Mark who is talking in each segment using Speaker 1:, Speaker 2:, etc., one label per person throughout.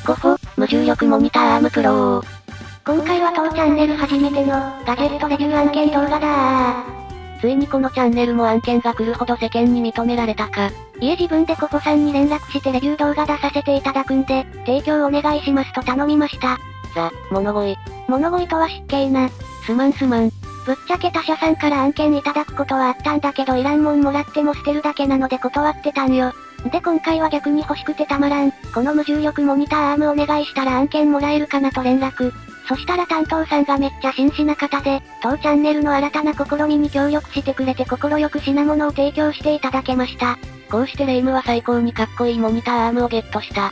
Speaker 1: コフォ、無重力モニターアームプロー。
Speaker 2: 今回は当チャンネル初めての、ガジェットレビュー案件動画だー。
Speaker 1: ついにこのチャンネルも案件が来るほど世間に認められたか。
Speaker 2: いえ自分でコフォさんに連絡してレビュー動画出させていただくんで、提供お願いしますと頼みました。
Speaker 1: 物乞い。
Speaker 2: 物乞いとは失敬な。
Speaker 1: すまん。
Speaker 2: ぶっちゃけ他社さんから案件いただくことはあったんだけどいらんもんもらっても捨てるだけなので断ってたんよ。で今回は逆に欲しくてたまらん。この無重力モニターアームお願いしたら案件もらえるかなと連絡。そしたら担当さんがめっちゃ真摯な方で、当チャンネルの新たな試みに協力してくれて心よく品物を提供していただけました。
Speaker 1: こうしてレイムは最高にかっこいいモニターアームをゲットした。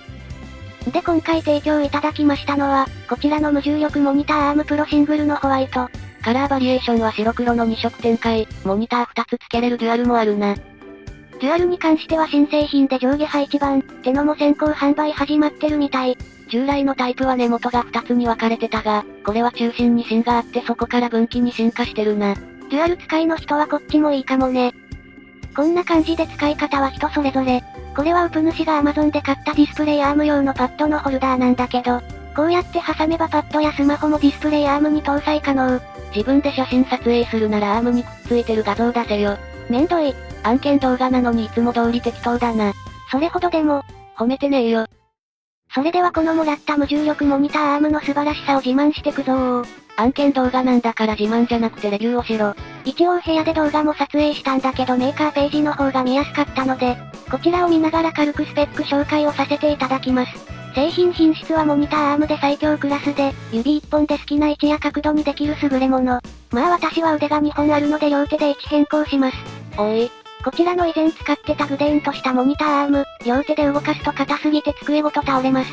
Speaker 2: で今回提供いただきましたのは、こちらの無重力モニターアームプロシングルのホワイト。
Speaker 1: カラーバリエーションは白黒の2色展開、モニター2つ付けれるデュアルもあるな。
Speaker 2: デュアルに関しては新製品で上下配置版、ってのも先行販売始まってるみたい。
Speaker 1: 従来のタイプは根元が2つに分かれてたが、これは中心に芯があってそこから分岐に進化してるな。
Speaker 2: デュアル使いの人はこっちもいいかもね。こんな感じで使い方は人それぞれ。これはウプ主が Amazon で買ったディスプレイアーム用のパッドのホルダーなんだけど、こうやって挟めばパッドやスマホもディスプレイアームに搭載可能。
Speaker 1: 自分で写真撮影するならアームにくっついてる画像出せよ。
Speaker 2: めんどい。
Speaker 1: 案件動画なのにいつも通り適当だな。
Speaker 2: それほどでも、
Speaker 1: 褒めてねえよ。
Speaker 2: それではこのもらった無重力モニターアームの素晴らしさを自慢してくぞー。
Speaker 1: 案件動画なんだから自慢じゃなくてレビューをしろ。
Speaker 2: 一応部屋で動画も撮影したんだけどメーカーページの方が見やすかったので、こちらを見ながら軽くスペック紹介をさせていただきます。製品品質はモニターアームで最強クラスで、指一本で好きな位置や角度にできる優れもの。まあ私は腕が2本あるので両手で位置変更します。
Speaker 1: おい。
Speaker 2: こちらの以前使ってたグデーンとしたモニターアーム、両手で動かすと硬すぎて机ごと倒れます。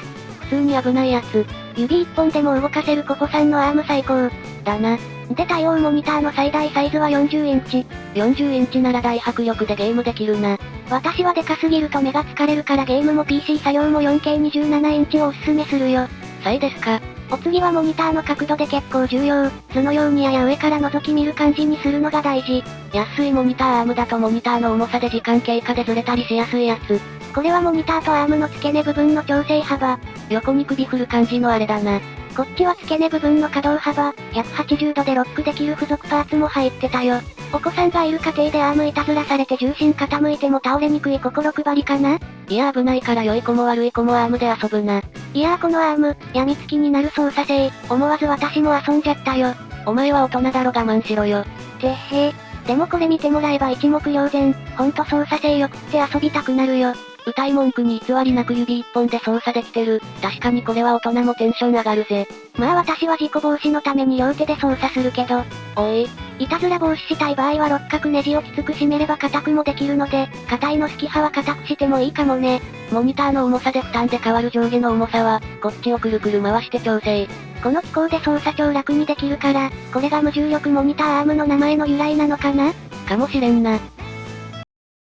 Speaker 1: 普通に危ないやつ。
Speaker 2: 指一本でも動かせるココさんのアーム最高。
Speaker 1: だな。
Speaker 2: で対応モニターの最大サイズは40インチ。
Speaker 1: 40インチなら大迫力でゲームできるな。
Speaker 2: 私はでかすぎると目が疲れるからゲームも PC 作業も 4K27 インチをおすすめするよ。
Speaker 1: サイですか。
Speaker 2: お次はモニターの角度で結構重要。図のようにやや上から覗き見る感じにするのが大事。
Speaker 1: 安いモニターアームだとモニターの重さで時間経過でずれたりしやすいやつ。
Speaker 2: これはモニターとアームの付け根部分の調整幅。
Speaker 1: 横に首振る感じのあれだな。
Speaker 2: こっちは付け根部分の可動幅、180度でロックできる付属パーツも入ってたよ。お子さんがいる家庭でアームいたずらされて重心傾いても倒れにくい心配りかな。
Speaker 1: いや危ないから良い子も悪い子もアームで遊ぶな。
Speaker 2: いやこのアーム、病みつきになる操作性、思わず私も遊んじゃったよ。
Speaker 1: お前は大人だろ我慢しろよ。
Speaker 2: てっへー。でもこれ見てもらえば一目瞭然、ほんと操作性良くって遊びたくなるよ。
Speaker 1: 歌い文句に偽りなく指一本で操作できてる。確かにこれは大人もテンション上がるぜ。
Speaker 2: まあ私は事故防止のために両手で操作するけど。
Speaker 1: おい。
Speaker 2: いたずら防止したい場合は六角ネジをきつく締めれば硬くもできるので、硬いの好き派は硬くしてもいいかもね。
Speaker 1: モニターの重さで負担で変わる上下の重さは、こっちをくるくる回して調整。
Speaker 2: この機構で操作超楽にできるから、これが無重力モニターアームの名前の由来なのかな？
Speaker 1: かもしれんな。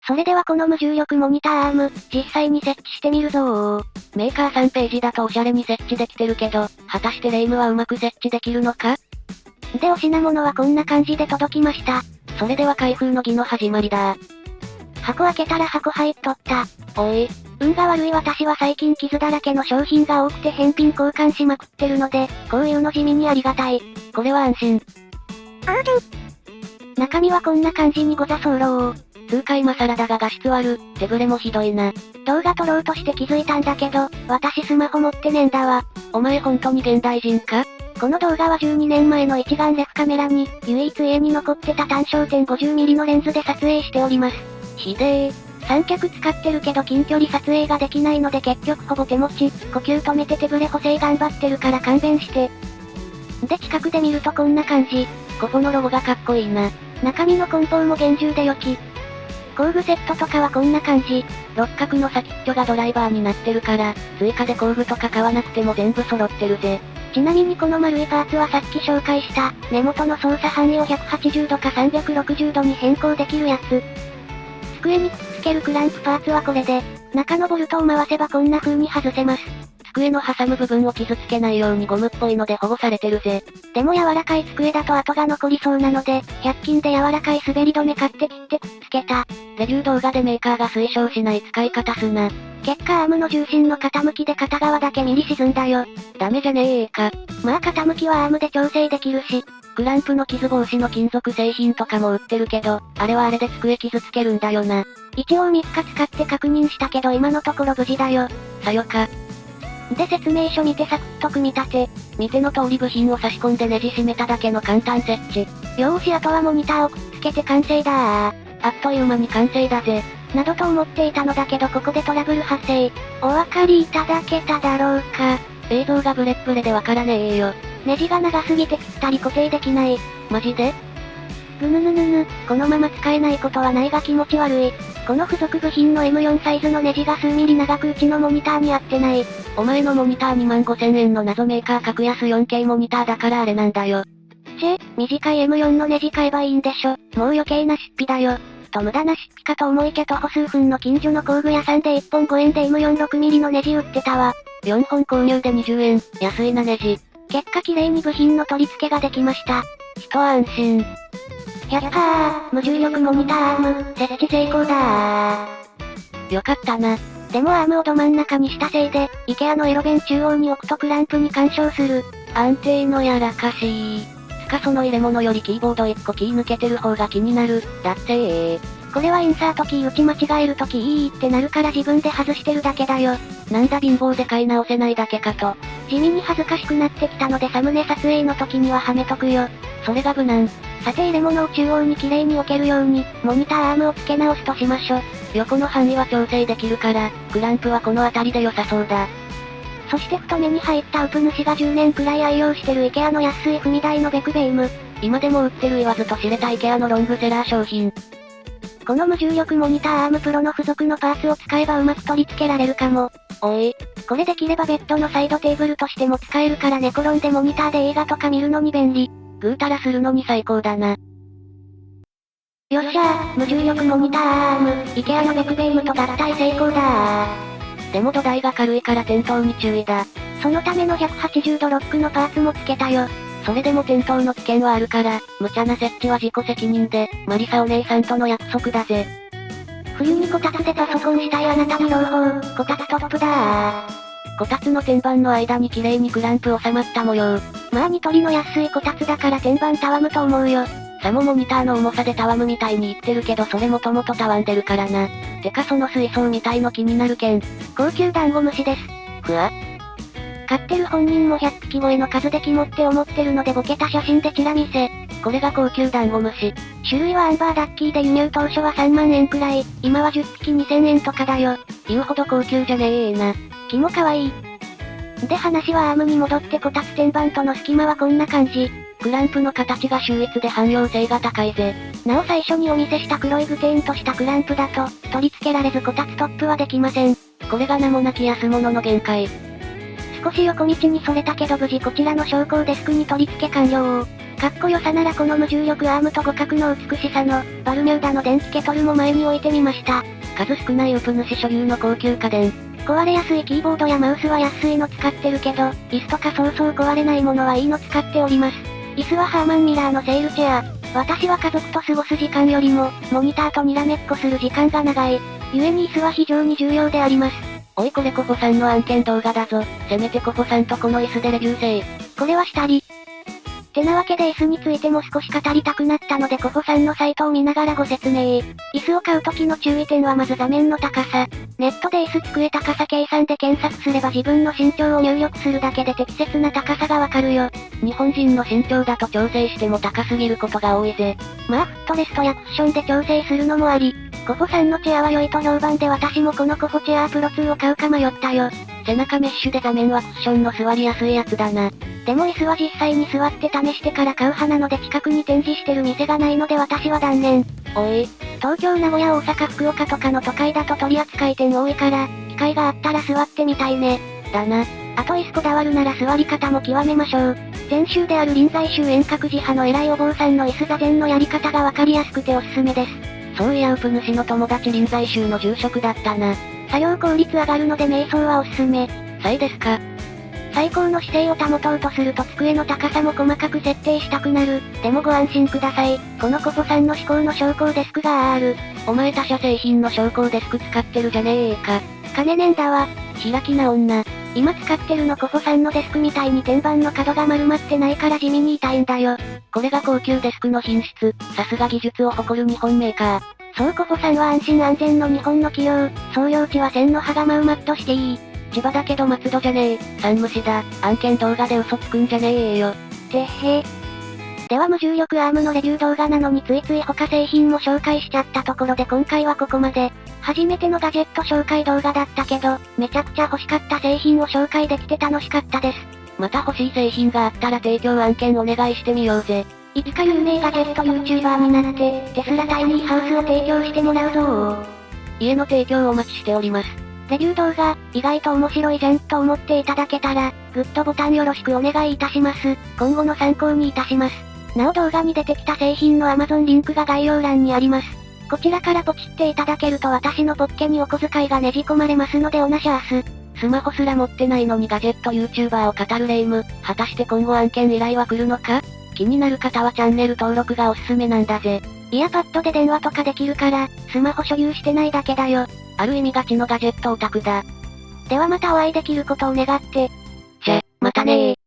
Speaker 2: それではこの無重力モニターアーム、実際に設置してみるぞー。
Speaker 1: メーカーさんページだとおしゃれに設置できてるけど、果たしてレイムはうまく設置できるのか？
Speaker 2: でお品物はこんな感じで届きました。
Speaker 1: それでは開封の儀の始まりだ。
Speaker 2: 箱開けたら箱入っとった。
Speaker 1: おい。
Speaker 2: 運が悪い私は最近傷だらけの商品が多くて返品交換しまくってるので、こういうの地味にありがたい。
Speaker 1: これは安心。
Speaker 2: 中身はこんな感じにござ候。
Speaker 1: 痛快マサラだが画質悪、手ブレもひどいな。
Speaker 2: 動画撮ろうとして気づいたんだけど、私スマホ持ってねえんだわ。
Speaker 1: お前本当に現代人か？
Speaker 2: この動画は12年前の一眼レフカメラに、唯一家に残ってた単焦点 50mm のレンズで撮影しております。
Speaker 1: ひでえ。
Speaker 2: 三脚使ってるけど近距離撮影ができないので結局ほぼ手持ち、呼吸止めて手ブレ補正頑張ってるから勘弁して。で近くで見るとこんな感じ。
Speaker 1: ここのロゴがかっこいいな。
Speaker 2: 中身の梱包も厳重で良き。工具セットとかはこんな感じ。
Speaker 1: 六角の先っちょがドライバーになってるから、追加で工具とか買わなくても全部揃ってるぜ。
Speaker 2: ちなみにこの丸いパーツはさっき紹介した、根元の操作範囲を180度か360度に変更できるやつ。机にくっつけるクランプパーツはこれで、中のボルトを回せばこんな風に外せます。
Speaker 1: 机の挟む部分を傷つけないようにゴムっぽいので保護されてるぜ。
Speaker 2: でも柔らかい机だと跡が残りそうなので、100均で柔らかい滑り止め買って切ってくっつけた。
Speaker 1: レビュー動画でメーカーが推奨しない使い方すな。
Speaker 2: 結果アームの重心の傾きで片側だけミリ沈んだよ。
Speaker 1: ダメじゃねえか。
Speaker 2: まあ傾きはアームで調整できるし、
Speaker 1: クランプの傷防止の金属製品とかも売ってるけど、あれはあれで机傷つけるんだよな。
Speaker 2: 一応3日使って確認したけど今のところ無事だよ。
Speaker 1: さよか。
Speaker 2: で説明書見てサクッと組み立て。
Speaker 1: 見ての通り部品を差し込んでネジ締めただけの簡単設置。
Speaker 2: よーしあとはモニターをくっつけて完成だー。
Speaker 1: あっという間に完成だぜ。
Speaker 2: などと思っていたのだけどここでトラブル発生。お分かりいただけただろうか。
Speaker 1: 映像がブレッブレでわからねえよ。
Speaker 2: ネジが長すぎてぴったり固定できない。
Speaker 1: マジで？
Speaker 2: ぐぬぬぬぬ、このまま使えないことはないが気持ち悪い。この付属部品の M4 サイズのネジが数ミリ長くうちのモニターに合ってない。
Speaker 1: お前のモニター25,000円の謎メーカー格安 4K モニターだからあれなんだよ。
Speaker 2: 短い M4 のネジ買えばいいんでしょ。もう余計な出費だよ。と無駄な出費かと思いきや徒歩数分の近所の工具屋さんで1本5円で M46mm のネジ売ってたわ。
Speaker 1: 4本購入で20円、安いなネジ。
Speaker 2: 結果綺麗に部品の取り付けができました。
Speaker 1: 一安心。
Speaker 2: やったー、無重力モニターアーム、設置成功だ
Speaker 1: ー。よかったな。
Speaker 2: でもアームをど真ん中にしたせいで、IKEA のエロ弁中央に置くとクランプに干渉する。
Speaker 1: 安定のやらかしつかその入れ物よりキーボード1個キー抜けてる方が気になる。だって
Speaker 2: これはインサートキー打ち間違えるとキーってなるから自分で外してるだけだよ。
Speaker 1: なんだ貧乏で買い直せないだけかと。
Speaker 2: 地味に恥ずかしくなってきたのでサムネ撮影の時にははめとくよ。
Speaker 1: それが無難。
Speaker 2: さて入れ物を中央に綺麗に置けるように、モニターアームを付け直すとしましょ。
Speaker 1: 横の範囲は調整できるから、クランプはこの辺りで良さそうだ。
Speaker 2: そして太めに入ったウプ主が10年くらい愛用してる IKEA の安い踏み台のベクベーム。
Speaker 1: 今でも売ってる言わずと知れた IKEA のロングセラー商品。
Speaker 2: この無重力モニターアームプロの付属のパーツを使えばうまく取り付けられるかも。
Speaker 1: おい。
Speaker 2: これできればベッドのサイドテーブルとしても使えるから寝転んでモニターで映画とか見るのに便利。
Speaker 1: ぐうたらするのに最高だな。
Speaker 2: よっしゃー、無重力モニターアーム、IKEA のベクベームと合体成功だ
Speaker 1: ー。でも土台が軽いから転倒に注意だ。
Speaker 2: そのための180度ロックのパーツも付けたよ。
Speaker 1: それでも転倒の危険はあるから、無茶な設置は自己責任で、マリサお姉さんとの約束だぜ。
Speaker 2: 冬にこたつでパソコンしたいあなたに朗報、こたつトップだー。
Speaker 1: こたつの天板の間に綺麗にクランプ収まった模様。
Speaker 2: まあニトリの安いこたつだから天板たわむと思うよ。
Speaker 1: さもモニターの重さでたわむみたいに言ってるけどそれもともとたわんでるからな。てかその水槽みたいの気になるけん。
Speaker 2: 高級ダンゴムシです。
Speaker 1: ふわ。
Speaker 2: 飼ってる本人も100匹超えの数で肝って思ってるのでボケた写真でチラ見せ。
Speaker 1: これが高級ダンゴムシ。
Speaker 2: 種類はアンバーダッキーで輸入当初は3万円くらい、今は10匹2000円とかだよ。
Speaker 1: 言うほど高級じゃねえな。
Speaker 2: 肝かわいい。で話はアームに戻ってこたつ天板との隙間はこんな感じ。
Speaker 1: クランプの形が秀逸で汎用性が高いぜ。
Speaker 2: なお最初にお見せした黒いグテーンとしたクランプだと、取り付けられずこたつトップはできません。
Speaker 1: これが名もなき安物の限界。
Speaker 2: 少し横道にそれたけど無事こちらの昇降デスクに取り付け完了。かっこよさならこの無重力アームと互角の美しさの、バルミューダの電気ケトルも前に置いてみました。
Speaker 1: 数少ないウプ主所有の高級家電。
Speaker 2: 壊れやすいキーボードやマウスは安いの使ってるけど、椅子とかそうそう壊れないものはいいの使っております。椅子はハーマンミラーのセールチェア。私は家族と過ごす時間よりも、モニターとにらめっこする時間が長い。故に椅子は非常に重要であります。
Speaker 1: おいこれコホさんの案件動画だぞ。せめてコホさんとこの椅子でレビューせい。
Speaker 2: これはしたり。てなわけで椅子についても少し語りたくなったのでコホさんのサイトを見ながらご説明。椅子を買う時の注意点はまず座面の高さ。ネットで椅子机高さ計算で検索すれば自分の身長を入力するだけで適切な高さがわかるよ。
Speaker 1: 日本人の身長だと調整しても高すぎることが多いぜ。
Speaker 2: まあフットレストやクッションで調整するのもあり。コホさんのチェアは良いと評判で私もこのコホチェアプロ2を買うか迷ったよ。
Speaker 1: 背中メッシュで座面はクッションの座りやすいやつだな。
Speaker 2: でも椅子は実際に座って試してから買う派なので近くに展示してる店がないので私は断念。
Speaker 1: おい。
Speaker 2: 東京名古屋大阪福岡とかの都会だと取扱店多いから、機会があったら座ってみたいね。
Speaker 1: だな。
Speaker 2: あと椅子こだわるなら座り方も極めましょう。前週である臨済宗遠隔寺派の偉いお坊さんの椅子座禅のやり方がわかりやすくておすすめです。
Speaker 1: そういやウプ主の友達臨済宗の住職だったな。
Speaker 2: 作業効率上がるので瞑想はおすすめ。
Speaker 1: サイですか。
Speaker 2: 最高の姿勢を保とうとすると机の高さも細かく設定したくなる。でもご安心ください。このコポさんの至高の昇降デスクがある。
Speaker 1: お前他社製品の昇降デスク使ってるじゃねえか。
Speaker 2: 金ねんだわ。
Speaker 1: 開きな女。
Speaker 2: 今使ってるのコポさんのデスクみたいに天板の角が丸まってないから地味に痛いんだよ。
Speaker 1: これが高級デスクの品質。さすが技術を誇る日本メーカー。
Speaker 2: そうコポさんは安心安全の日本の企業。創業地は千の羽釜ウマットシティ。
Speaker 1: 千葉だけど松戸じゃねえ。山武市だ。案件動画で嘘つくんじゃねえよ。
Speaker 2: てっへ。では無重力アームのレビュー動画なのについつい他製品も紹介しちゃったところで今回はここまで。初めてのガジェット紹介動画だったけど、めちゃくちゃ欲しかった製品を紹介できて楽しかったです。
Speaker 1: また欲しい製品があったら提供案件お願いしてみようぜ。
Speaker 2: いつか有名ガジェット YouTuber になって、テスラタイニーハウスを提供してもらうぞ。
Speaker 1: 家の提供お待ちしております。
Speaker 2: レビュー動画、意外と面白いじゃんと思っていただけたら、グッドボタンよろしくお願いいたします。今後の参考にいたします。なお動画に出てきた製品の Amazon リンクが概要欄にあります。こちらからポチっていただけると私のポッケにお小遣いがねじ込まれますのでおなしゃーす。
Speaker 1: スマホすら持ってないのにガジェット YouTuber を語るレイム。果たして今後案件依頼は来るのか？気になる方はチャンネル登録がおすすめなんだぜ。
Speaker 2: イヤパッドで電話とかできるから、スマホ所有してないだけだよ。
Speaker 1: ある意味ガチのガジェットオタクだ。
Speaker 2: ではまたお会いできることを願って。
Speaker 1: じゃ、またねー。